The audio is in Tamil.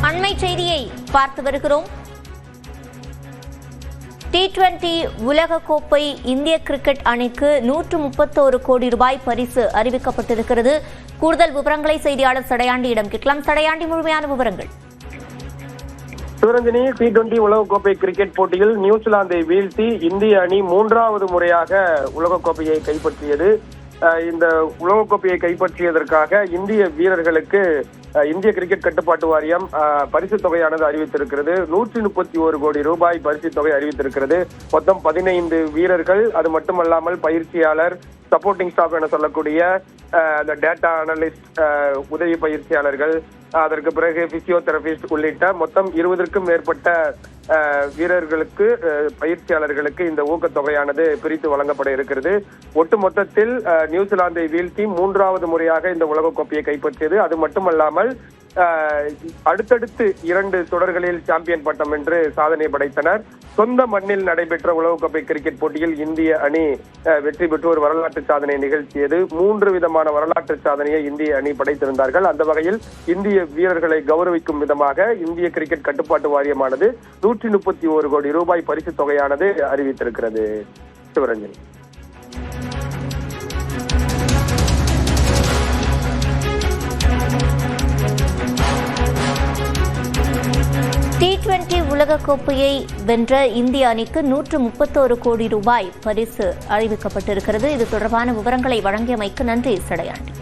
அண்மை செய்தியை பார்த்து வருகிறோம். T20 உலகக்கோப்பை இந்திய கிரிக்கெட் அணிக்கு 131 கோடி ரூபாய் பரிசு அறிவிக்கப்பட்டிருக்கிறது. கூடுதல் விவரங்களை செய்தியாளர் சடையாண்டியிடம் கேட்கலாம். சடையாண்டி, முழுமையான விவரங்கள். சிவரஞ்சனி, T20 உலகக்கோப்பை கிரிக்கெட் போட்டியில் நியூசிலாந்தை வீழ்த்தி இந்திய அணி 3வது முறையாக உலகக்கோப்பையை கைப்பற்றியது. இந்த உலகக்கோப்பையை கைப்பற்றியதற்காக இந்திய வீரர்களுக்கு இந்திய கிரிக்கெட் கட்டுப்பாட்டு வாரியம் பரிசு தொகையானது அறிவித்திருக்கிறது. 131 கோடி ரூபாய் பரிசு தொகை அறிவித்திருக்கிறது. மொத்தம் 15 வீரர்கள், அது மட்டுமல்லாமல் பயிற்சியாளர், சப்போர்ட்டிங் ஸ்டாஃப் என சொல்லக்கூடிய அந்த டேட்டா அனலிஸ்ட், உதவி பயிற்சியாளர்கள், அதற்கு பிறகு பிசியோதெரபிஸ்ட் உள்ளிட்ட மொத்தம் 20க்கும் மேற்பட்ட வீரர்களுக்கு, பயிற்சியாளர்களுக்கு இந்த ஊக்கத்தொகையானது பிரித்து வழங்கப்பட இருக்கிறது. ஒட்டுமொத்தத்தில் நியூசிலாந்தை வீழ்த்தி 3வது முறையாக இந்த உலகக்கோப்பையை கைப்பற்றியது. அது மட்டுமல்லாமல் அடுத்தடுத்து 2 தொடர்களில் சாம்பியன் பட்டம் என்று சாதனை படைத்தனர். சொந்த மண்ணில் நடைபெற்ற உலகக்கோப்பை கிரிக்கெட் போட்டியில் இந்திய அணி வெற்றி பெற்று ஒரு வரலாற்று சாதனை நிகழ்த்தியது. 3 விதமான வரலாற்று சாதனையை இந்திய அணி படைத்திருந்தார்கள். அந்த வகையில் இந்திய வீரர்களை கௌரவிக்கும் விதமாக இந்திய கிரிக்கெட் கட்டுப்பாட்டு வாரியமானது 131 கோடி ரூபாய் பரிசு தொகையானது அறிவித்திருக்கிறது. சிவரஞ்சனி. T20 உலகக்கோப்பையை வென்ற இந்திய அணிக்கு 131 கோடி ரூபாய் பரிசு அறிவிக்கப்பட்டிருக்கிறது. இது தொடர்பான விவரங்களை வழங்கியமைக்கு நன்றி சடையாண்டி.